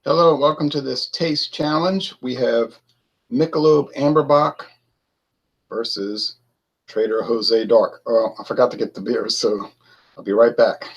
Hello, welcome to this taste challenge. We have Michelob AmberBock versus Trader Jose Dark. Oh, I forgot to get the beer, so I'll be right back.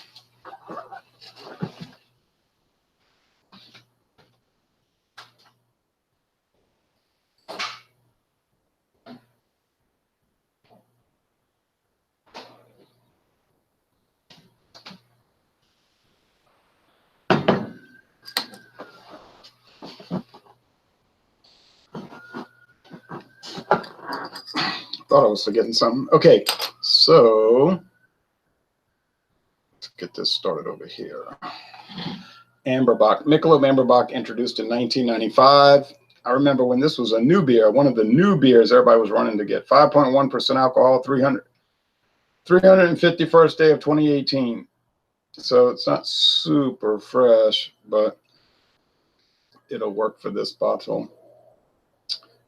Thought I was forgetting something. Okay, so let's get this started over here. AmberBock, Michelob AmberBock, introduced in 1995. I remember when this was a new beer, one of the new beers everybody was running to get. 5.1% alcohol, 351st day of 2018. So it's not super fresh, but it'll work for this bottle.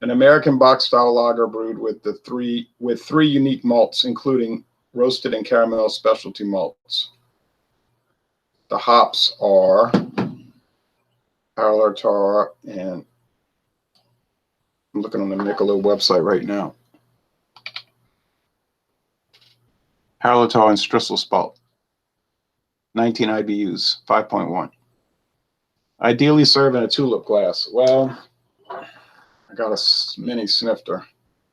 An American box style lager brewed with three unique malts, including roasted and caramel specialty malts. The hops are Hallertau, and I'm looking on the Michelob website right now. Hallertau and Strisselspalt, 19 IBUs, 5.1. Ideally serve in a tulip glass. Well, I got a mini snifter.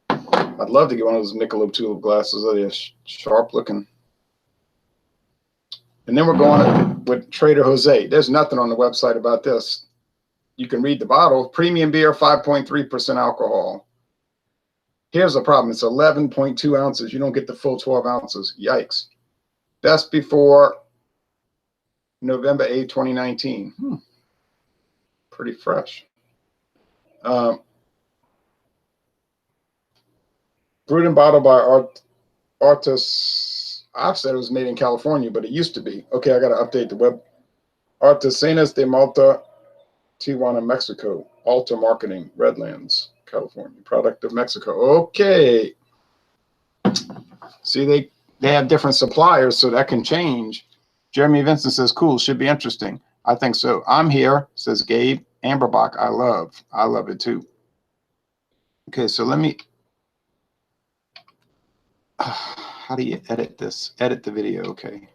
I'd love to get one of those Michelob tulip glasses. They're sharp looking. And then we're going with Trader Jose. There's nothing on the website about this. You can read the bottle. Premium beer, 5.3% alcohol. Here's the problem. It's 11.2 ounces. You don't get the full 12 ounces. Yikes. Best before November 8, 2019. Pretty fresh. Brewed and bottled by Artis. I've said it was made in California, but it used to be. Okay, I got to update the web. Artesanas de Malta, Tijuana, Mexico. Alta Marketing, Redlands, California. Product of Mexico. Okay. See, they have different suppliers, so that can change. Jeremy Vincent says, cool, should be interesting. I think so. I'm here, says Gabe. AmberBock, I love it too. Okay, so let me... how do you edit this? Edit the video, okay.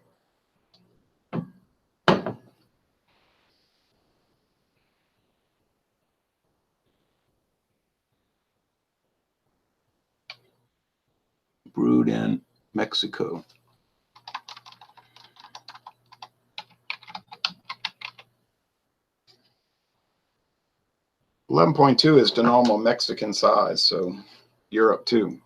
Brewed in Mexico. $11.2 is the normal Mexican size, so Europe too.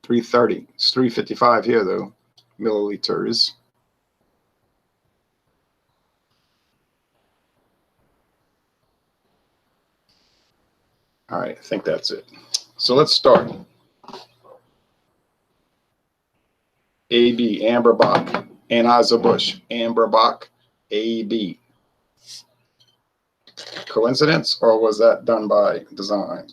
330. It's 355 here though, milliliters. All right, I think that's it. So let's start. AB, AmberBock, Anheuser-Busch, AmberBock, AB. Coincidence, or was that done by design?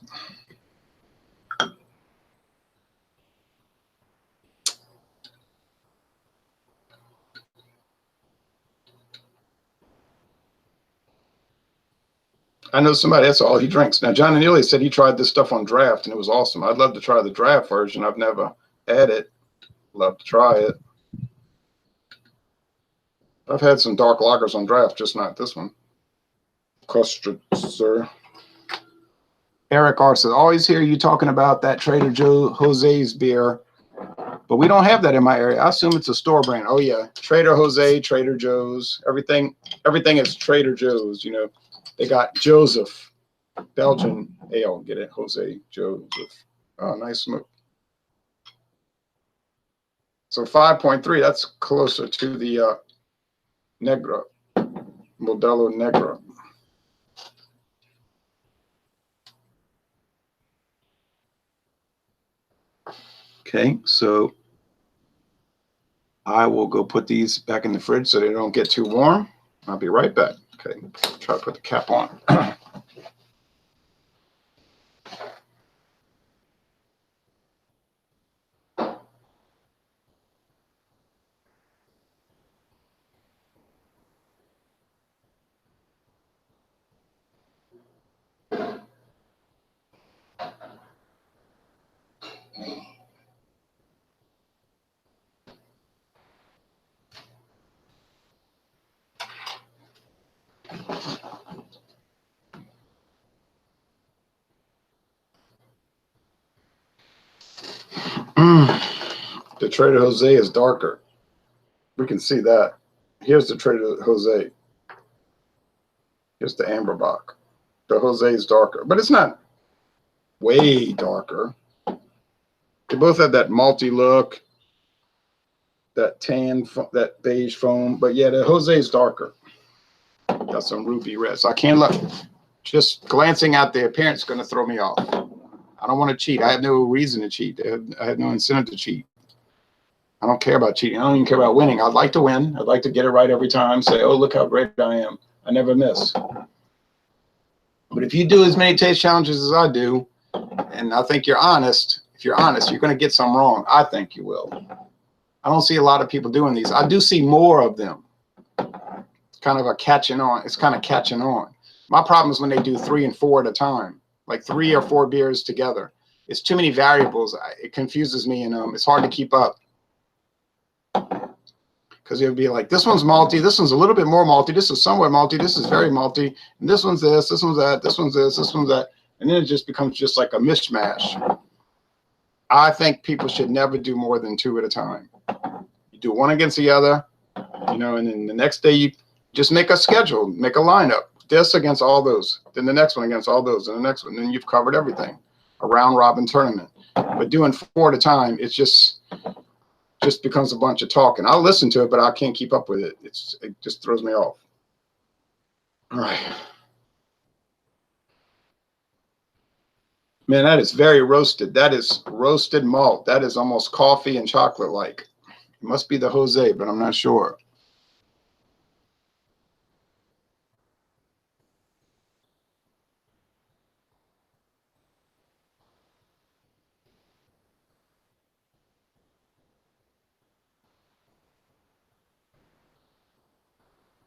I know somebody, that's all he drinks. Now, John Anili said he tried this stuff on draft, and it was awesome. I'd love to try the draft version. I've never had it. Love to try it. I've had some dark lagers on draft, just not this one. Kostritzer. Eric R. says, always hear you talking about that Trader Jose's beer, but we don't have that in my area. I assume it's a store brand. Oh, yeah. Trader Jose, Trader Joe's. Everything is Trader Joe's, you know. They got Joseph, Belgian ale. Get it? Jose, Joseph. Oh, nice smoke. So 5.3, that's closer to the Negra, Modelo Negra. Okay, so I will go put these back in the fridge so they don't get too warm. I'll be right back. Okay, try to put the cap on. The Trader Jose is darker. We can see that. Here's the Trader Jose. Here's the AmberBock. The Jose is darker, but it's not way darker. They both have that malty look, that tan, that beige foam. But yeah, the Jose is darker. Got some ruby red. So I can't look. Just glancing at the appearance is going to throw me off. I don't want to cheat. I have no reason to cheat. I have no incentive to cheat. I don't care about cheating. I don't even care about winning. I'd like to win. I'd like to get it right every time. Say, oh, look how great I am. I never miss. But if you do as many taste challenges as I do, and I think you're honest, if you're honest, you're going to get some wrong. I think you will. I don't see a lot of people doing these. I do see more of them. It's kind of a catching on. It's kind of catching on. My problem is when they do 3 and 4 at a time, like 3 or 4 beers together. It's too many variables. It confuses me, and it's hard to keep up. Because it would be like, this one's malty, this one's a little bit more malty, this is somewhat malty, this is very malty, and this one's this one's that, this one's this one's that. And then it just becomes just like a mishmash. I think people should never do more than 2 at a time. You do one against the other, you know, and then the next day you just make a schedule, make a lineup. This against all those, then the next one against all those, and the next one, then you've covered everything. A round robin tournament. But doing 4 at a time, it's just becomes a bunch of talking. I'll listen to it, but I can't keep up with it. It just throws me off. All right. Man, that is very roasted. That is roasted malt. That is almost coffee and chocolate-like. It must be the Jose, but I'm not sure.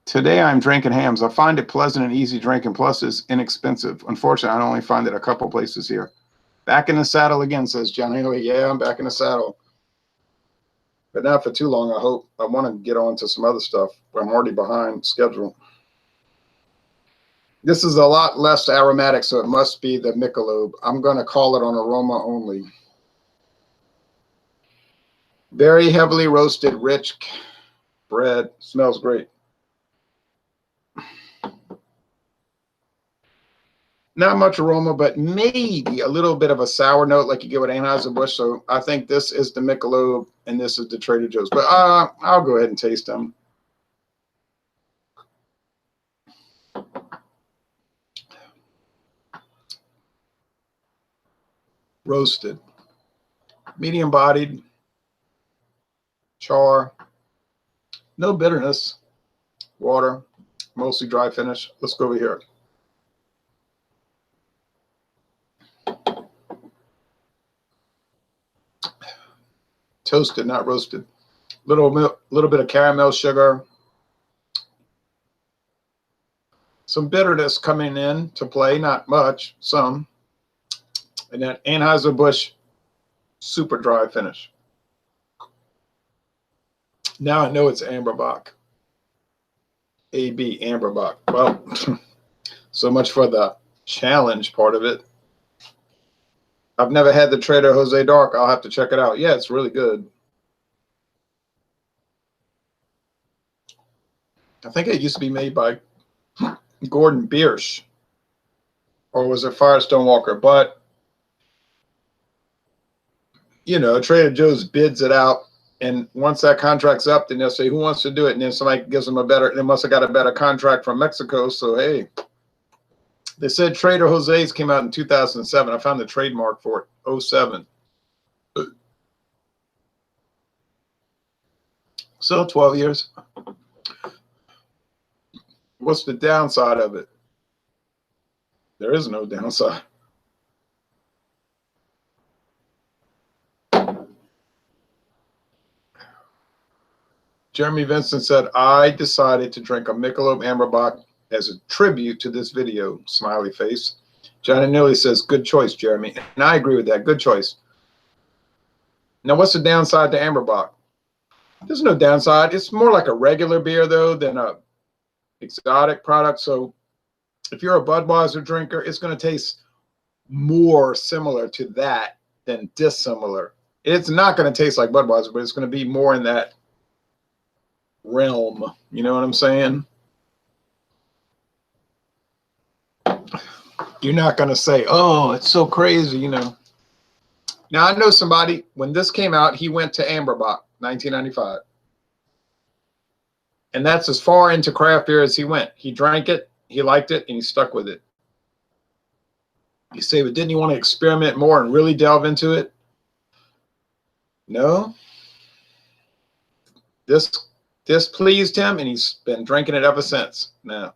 Today I'm drinking hams. I find it pleasant and easy drinking, plus it's inexpensive. Unfortunately, I only find it a couple places here. Back in the saddle again, says John Haley. Yeah, I'm back in the saddle. But not for too long, I hope. I want to get on to some other stuff. I'm already behind schedule. This is a lot less aromatic, so it must be the Michelob. I'm going to call it on aroma only. Very heavily roasted, rich bread. Smells great. Not much aroma, but maybe a little bit of a sour note like you get with Anheuser-Busch. So I think this is the Michelob and this is the Trader Joe's. But I'll go ahead and taste them. Roasted. Medium bodied. Char. No bitterness. Water. Mostly dry finish. Let's go over here. Toasted, not roasted. Little bit of caramel sugar. Some bitterness coming in to play, not much, some. And then Anheuser-Busch super dry finish. Now I know it's AmberBock. AB AmberBock. Well, so much for the challenge part of it. I've never had the Trader Jose Dark. I'll have to check it out. Yeah, it's really good. I think it used to be made by Gordon Biersch. Or was it Firestone Walker? But, you know, Trader Joe's bids it out. And once that contract's up, then they'll say, who wants to do it? And then somebody gives them a better, they must have got a better contract from Mexico. So, hey. They said Trader Jose's came out in 2007. I found the trademark for it, 07. So 12 years. What's the downside of it? There is no downside. Jeremy Vincent said, I decided to drink a Michelob AmberBock as a tribute to this video, smiley face. Johnny Nilly says, good choice, Jeremy. And I agree with that. Good choice. Now, what's the downside to AmberBock? There's no downside. It's more like a regular beer, though, than a exotic product. So If you're a Budweiser drinker, it's going to taste more similar to that than dissimilar. It's not going to taste like Budweiser, but it's going to be more in that realm. You know what I'm saying? You're not going to say, oh, it's so crazy, you know. Now, I know somebody, when this came out, he went to AmberBock, 1995. And that's as far into craft beer as he went. He drank it, he liked it, and he stuck with it. You say, but didn't he want to experiment more and really delve into it? No. This pleased him, and he's been drinking it ever since. Now,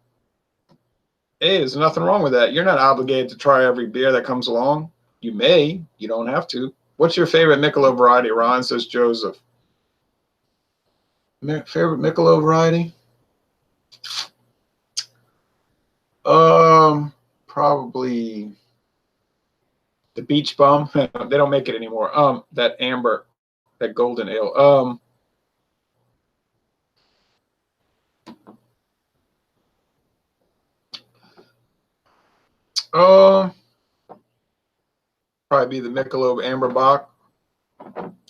hey, there's nothing wrong with that. You're not obligated to try every beer that comes along. You may. You don't have to. What's your favorite Michelob variety, Ron? Says Joseph. Favorite Michelob variety? Probably the Beach Bum. They don't make it anymore. That amber, that golden ale. Probably be the Michelob AmberBock.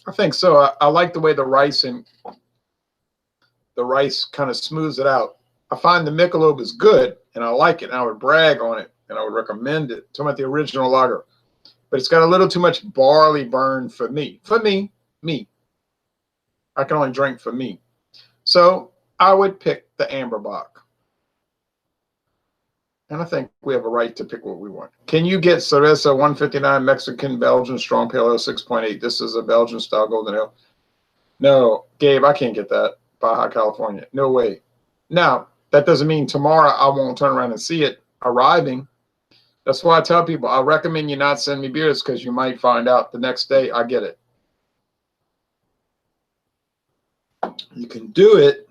I think so. I like the way the rice kind of smooths it out. I find the Michelob is good, and I like it, and I would brag on it, and I would recommend it. Talking about the original lager. But it's got a little too much barley burn for me. For me. I can only drink for me. So I would pick the AmberBock. And I think we have a right to pick what we want. Can you get Cerveza 159 Mexican Belgian Strong Pale Ale 6.8? This is a Belgian style golden ale. No, Gabe, I can't get that. Baja, California. No way. Now, that doesn't mean tomorrow I won't turn around and see it arriving. That's why I tell people I recommend you not send me beers, because you might find out the next day I get it. You can do it.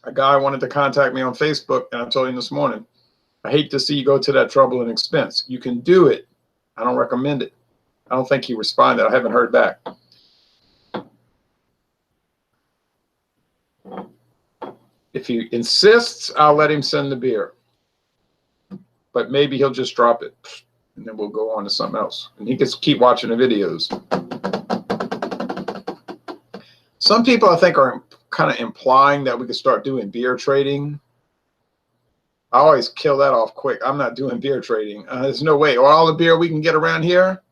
A guy wanted to contact me on Facebook, and I told him this morning, I hate to see you go to that trouble and expense. You can do it. I don't recommend it. I don't think he responded. I haven't heard back. If he insists, I'll let him send the beer. But maybe he'll just drop it, and then we'll go on to something else. And he can keep watching the videos. Some people, I think, are kind of implying that we could start doing beer trading. I always kill that off quick. I'm not doing beer trading. There's no way. Or all the beer we can get around here,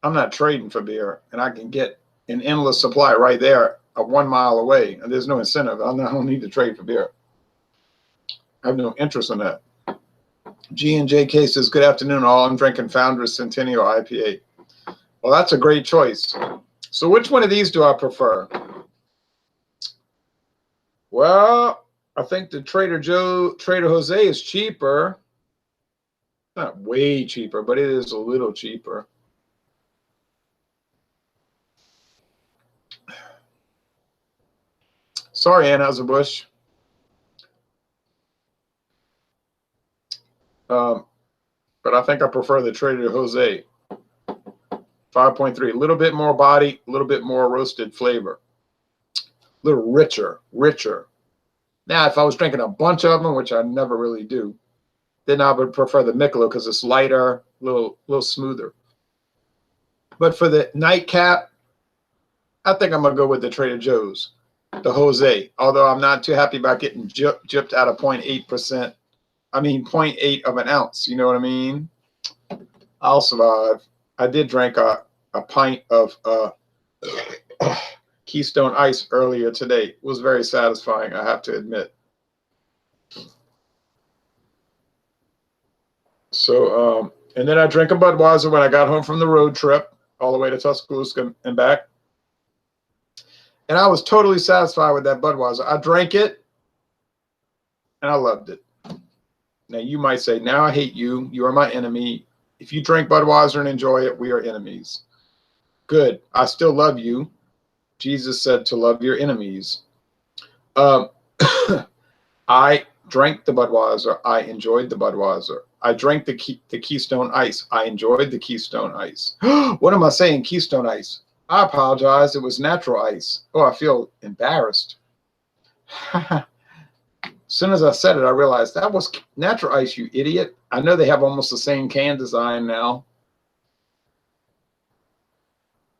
I'm not trading for beer. And I can get an endless supply right there, 1 mile away. And there's no incentive. I don't need to trade for beer. I have no interest in that. G&JK says, good afternoon, all. I'm drinking Founders Centennial IPA. Well, that's a great choice. So which one of these do I prefer? Well, I think the Trader Jose is cheaper. Not way cheaper, but it is a little cheaper. Sorry, Anheuser-Busch. But I think I prefer the Trader Jose. 5.3, a little bit more body, a little bit more roasted flavor. A little richer. Now, if I was drinking a bunch of them, which I never really do, then I would prefer the Michelob because it's lighter, a little smoother. But for the nightcap, I think I'm going to go with the Trader Joe's, the Jose. Although I'm not too happy about getting gypped out of 0.8%. I mean, 0.8 of an ounce. You know what I mean? I'll survive. I did drink a pint of Keystone Ice earlier today. It was very satisfying, I have to admit. So, and then I drank a Budweiser when I got home from the road trip all the way to Tuscaloosa and back. And I was totally satisfied with that Budweiser. I drank it, and I loved it. Now, you might say, now I hate you. You are my enemy. If you drink Budweiser and enjoy it, we are enemies. Good. I still love you. Jesus said to love your enemies. I drank the Budweiser. I enjoyed the Budweiser. I drank the Keystone Ice. I enjoyed the Keystone Ice. What am I saying? Keystone Ice. I apologize. It was natural ice. Oh, I feel embarrassed. As soon as I said it, I realized that was Natural Ice, you idiot. I know they have almost the same can design now.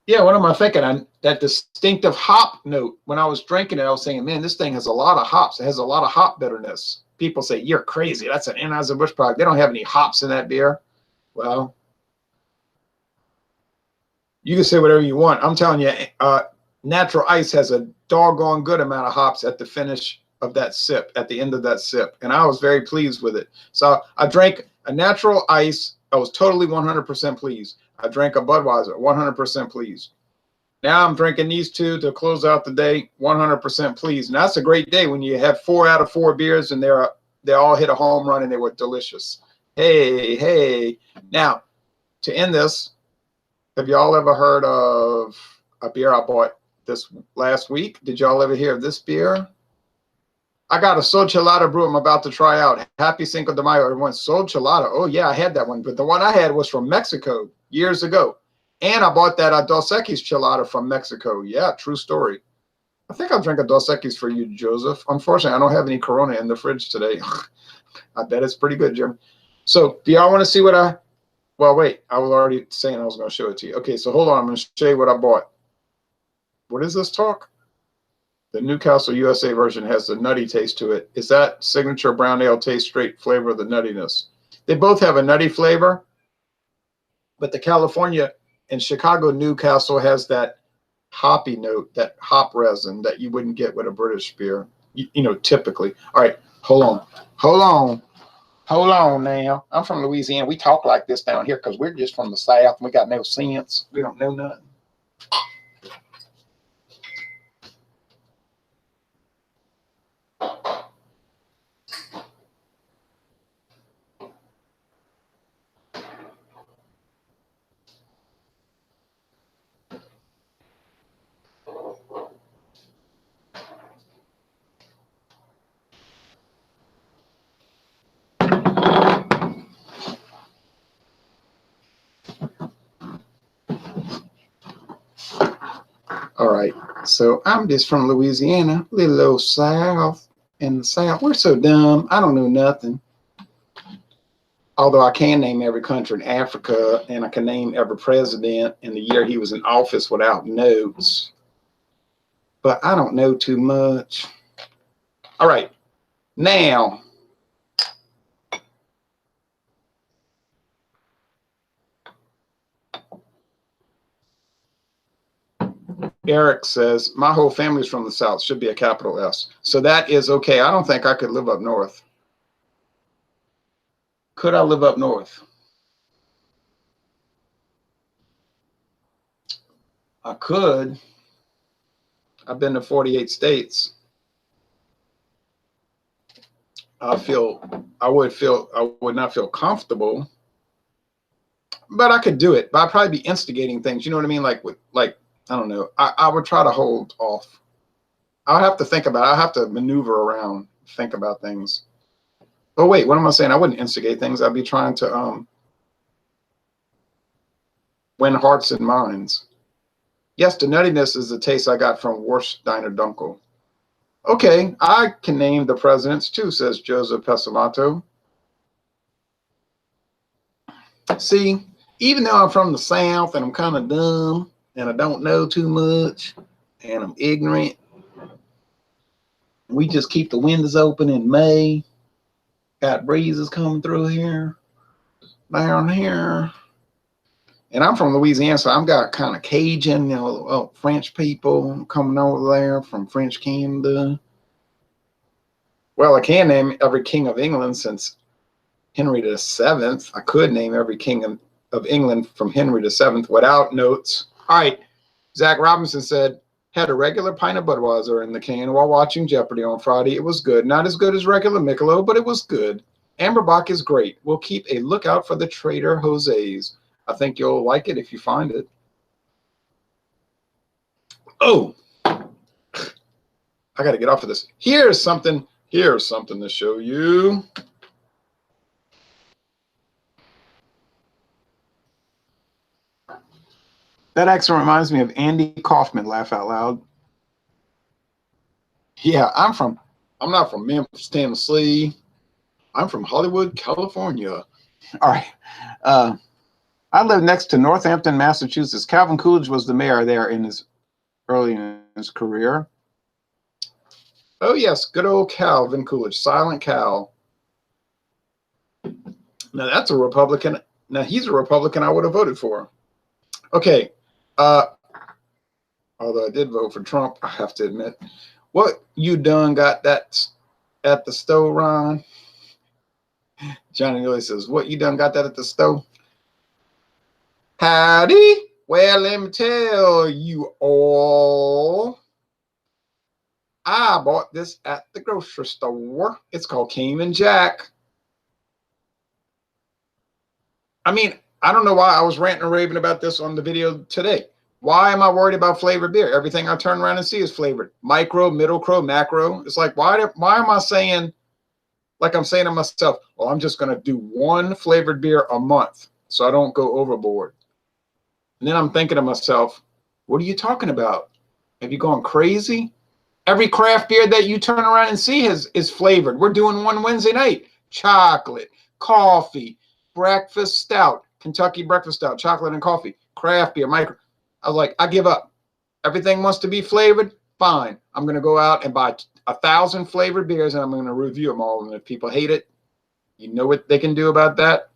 Yeah, what am I thinking? That distinctive hop note, when I was drinking it, I was saying, man, this thing has a lot of hops. It has a lot of hop bitterness. People say, you're crazy. That's an Anheuser-Busch product. They don't have any hops in that beer. Well, you can say whatever you want. I'm telling you, Natural Ice has a doggone good amount of hops at the finish of that sip, at the end of that sip. And I was very pleased with it. So I drank a Natural Ice. I was totally 100% pleased. I drank a Budweiser, 100% pleased. Now I'm drinking these two to close out the day, 100% pleased. And that's a great day when you have 4 out of 4 beers and they all hit a home run and they were delicious. Hey, hey. Now, to end this, have y'all ever heard of a beer I bought this last week? Did y'all ever hear of this beer? I got a Solchelada brew I'm about to try out. Happy Cinco de Mayo, everyone. Solchelada. Oh, yeah, I had that one. But the one I had was from Mexico years ago. And I bought that Dos Equis Chelada from Mexico. Yeah, true story. I think I'll drink a Dos Equis for you, Joseph. Unfortunately, I don't have any Corona in the fridge today. I bet it's pretty good, Jim. So do y'all want to see what well, wait. I was already saying I was going to show it to you. Okay, so hold on. I'm going to show you what I bought. What is this talk? The Newcastle USA version has the nutty taste to it. Is that signature brown ale taste straight flavor of the nuttiness? They both have a nutty flavor, but the California and Chicago Newcastle has that hoppy note, that hop resin that you wouldn't get with a British beer, you know, typically. All right, hold on now. I'm from Louisiana. We talk like this down here because we're just from the South and we got no sense. We don't know nothing. All right, so I'm just from Louisiana, little old South. In the South, we're so dumb. I don't know nothing. Although I can name every country in Africa, and I can name every president in the year he was in office without notes. But I don't know too much. All right, now. Eric says, my whole family's from the South. Should be a capital S. So that is okay. I don't think I could live up north. Could I live up north? I could. I've been to 48 states. I would not feel comfortable, but I could do it. But I'd probably be instigating things. You know what I mean? Like I don't know. I would try to hold off. I'll have to think about it. I'll have to maneuver around, think about things. Oh, wait, what am I saying? I wouldn't instigate things. I'd be trying to win hearts and minds. Yes, the nuttiness is the taste I got from Warsteiner Dunkel. Okay, I can name the presidents too, says Joseph Pesamato. See, even though I'm from the South and I'm kind of dumb and I don't know too much and I'm ignorant, we just keep the windows open in May. Got breezes coming through here, down here. And I'm from Louisiana, so I've got kind of Cajun, you know, French people coming over there from French Canada. Well, I can name every king of England since Henry VII. I could name every king of England from Henry VII without notes. All right, Zach Robinson said, had a regular pint of Budweiser in the can while watching Jeopardy on Friday. It was good. Not as good as regular Michelob, but it was good. AmberBock is great. We'll keep a lookout for the Trader Jose's. I think you'll like it if you find it. Oh, I got to get off of this. Here's something to show you. That actually reminds me of Andy Kaufman, laugh out loud. Yeah, I'm I'm not from Memphis, Tennessee. I'm from Hollywood, California. All right. I live next to Northampton, Massachusetts. Calvin Coolidge was the mayor there early in his career. Oh, yes. Good old Calvin Coolidge. Silent Cal. Now, that's a Republican. Now, he's a Republican I would have voted for. Okay. Although I did vote for Trump, I have to admit. What you done got that at the store, Ron? Johnny Neely says, what you done got that at the store? Howdy. Well, let me tell you all. I bought this at the grocery store. It's called Cayman Jack. I mean, I don't know why I was ranting and raving about this on the video today. Why am I worried about flavored beer? Everything I turn around and see is flavored. Micro, middle crow, macro. It's like, why am I saying, like I'm saying to myself, well, I'm just going to do one flavored beer a month so I don't go overboard. And then I'm thinking to myself, what are you talking about? Have you gone crazy? Every craft beer that you turn around and see is flavored. We're doing one Wednesday night. Chocolate, coffee, breakfast stout, Kentucky breakfast stout, chocolate and coffee, craft beer, micro. I was like, I give up. Everything wants to be flavored. Fine. I'm going to go out and buy 1,000 flavored beers and I'm going to review them all. And if people hate it, you know what they can do about that.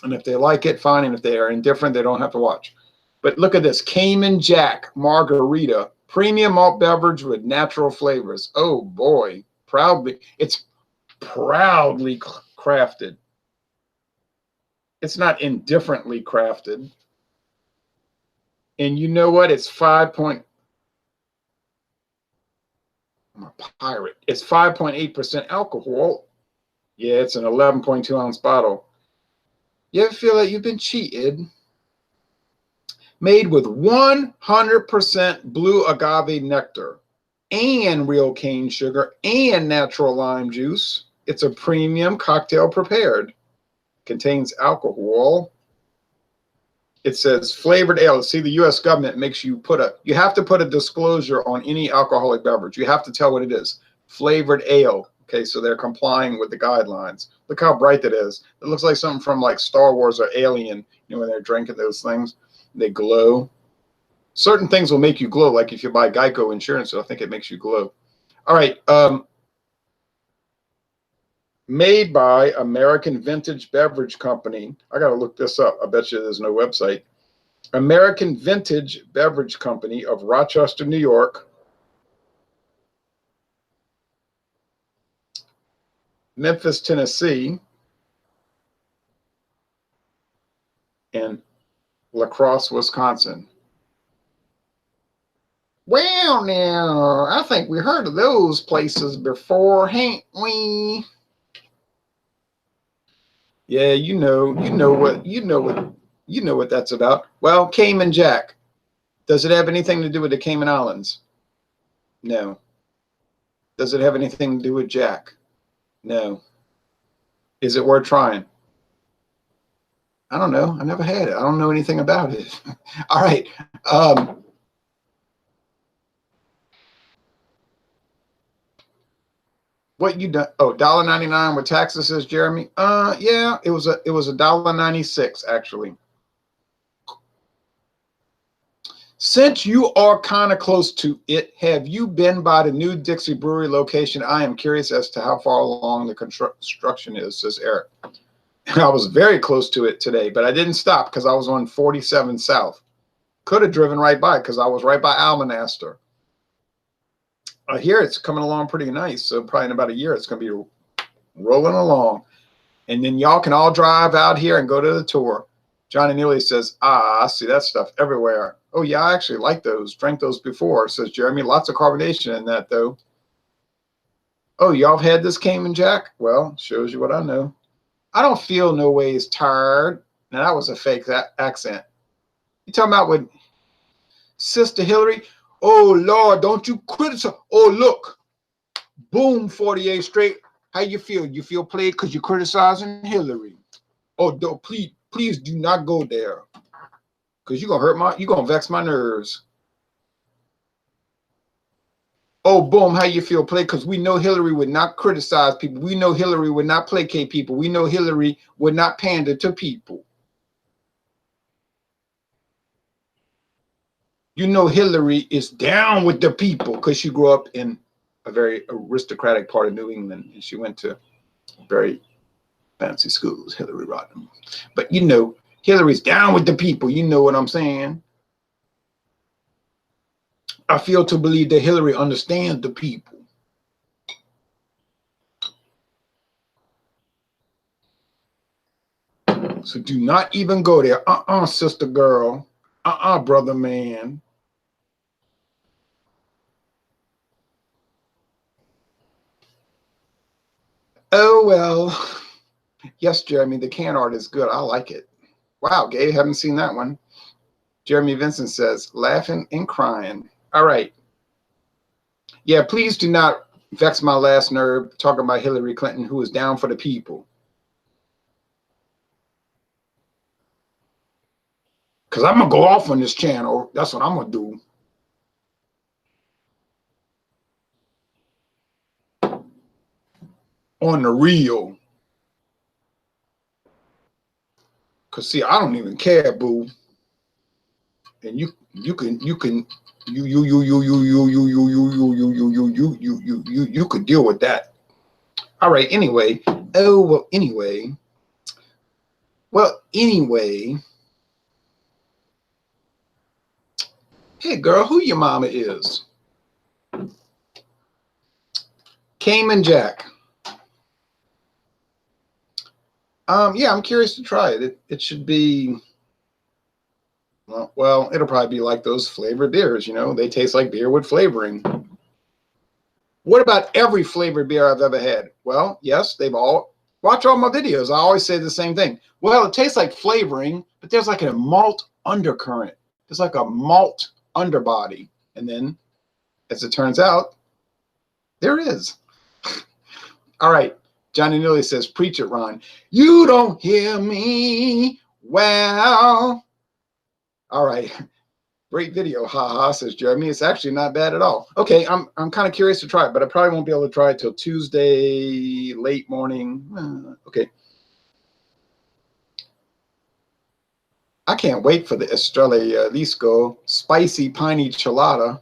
And if they like it, fine. And if they are indifferent, they don't have to watch. But look at this. Cayman Jack Margarita. Premium malt beverage with natural flavors. Oh, boy. It's proudly crafted. It's not indifferently crafted. And you know what? It's 5.8% alcohol. Yeah, it's an 11.2 ounce bottle. You ever feel like you've been cheated? Made with 100% blue agave nectar and real cane sugar and natural lime juice. It's a premium cocktail prepared. Contains alcohol. It says flavored ale. See, the U.S. government makes you you have to put a disclosure on any alcoholic beverage. You have to tell what it is. Flavored ale. Okay, so they're complying with the guidelines. Look how bright that is. It looks like something from like Star Wars or Alien, you know, when they're drinking those things. They glow. Certain things will make you glow, like if you buy Geico insurance, I think it makes you glow. All right. Made by American Vintage Beverage Company. I got to look this up. I bet you there's no website. American Vintage Beverage Company of Rochester, New York. Memphis, Tennessee. And La Crosse, Wisconsin. Well, now, I think we heard of those places before, ain't we? Yeah, you know what that's about. Well, Cayman Jack. Does it have anything to do with the Cayman Islands? No. Does it have anything to do with Jack? No. Is it worth trying? I don't know. I never had it. I don't know anything about it. All right. What you done? Oh, $1.99 with taxes, says Jeremy. Yeah, it was $1.96 actually. Since you are kind of close to it, have you been by the new Dixie Brewery location? I am curious as to how far along the construction is, says Eric. I was very close to it today, but I didn't stop because I was on 47 South. Could have driven right by because I was right by Almanaster. I hear it's coming along pretty nice, so probably in about a year it's going to be rolling along. And then y'all can all drive out here and go to the tour. Johnny Neely says, I see that stuff everywhere. Oh, yeah, I actually like those. Drank those before, says Jeremy. Lots of carbonation in that, though. Oh, y'all have had this Cayman Jack? Well, shows you what I know. I don't feel no ways tired. Now, that was a fake accent. You talking about with Sister Hillary? Oh, Lord, don't you criticize. Oh, look. Boom, 48 straight. How you feel? You feel played because you're criticizing Hillary. Oh, don't, please do not go there. Because you're going to vex my nerves. Oh, boom, how you feel? Play, because we know Hillary would not criticize people. We know Hillary would not placate people. We know Hillary would not pander to people. You know Hillary is down with the people because she grew up in a very aristocratic part of New England, and she went to very fancy schools, Hillary Rodham. But you know, Hillary's down with the people. You know what I'm saying? I feel to believe that Hillary understands the people. So do not even go there. Sister girl. Brother man. Oh, well. Yes, Jeremy, the can art is good. I like it. Wow, Gabe, haven't seen that one. Jeremy Vincent says, laughing and crying. All right. Yeah, please do not vex my last nerve talking about Hillary Clinton, who is down for the people. Because I'm going to go off on this channel. That's what I'm going to do. On the real. Because, see, I don't even care, boo. And you could deal with that. All right, anyway. Oh, well, anyway. Hey, girl, who your mama is? Cayman Jack. Yeah, I'm curious to try it. It should be, well, it'll probably be like those flavored beers, you know, they taste like beer with flavoring. What about every flavored beer I've ever had? Well, yes, they've all, watch all my videos. I always say the same thing. Well, it tastes like flavoring, but there's like a malt undercurrent. There's like a malt underbody. And then, as it turns out, there is. All right. Johnny Neely says, preach it, Ron. You don't hear me well. All right. Great video. Ha ha, says Jeremy. It's actually not bad at all. Okay, I'm kind of curious to try it, but I probably won't be able to try it till Tuesday, late morning. Okay. I can't wait for the Estrella Lisco spicy piney chelada.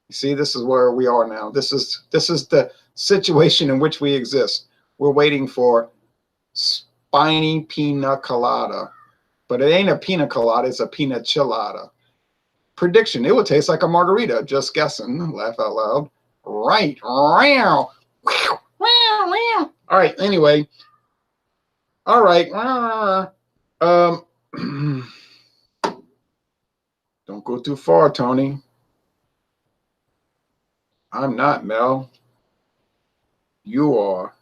You see, this is where we are now. This is the situation in which we exist. We're waiting for spiny pina colada, but it ain't a pina colada, it's a pina chilada. Prediction, it will taste like a margarita. Just guessing. Laugh out loud. Right. All right, anyway. All right. Don't go too far, Tony. I'm not, Mel. You are.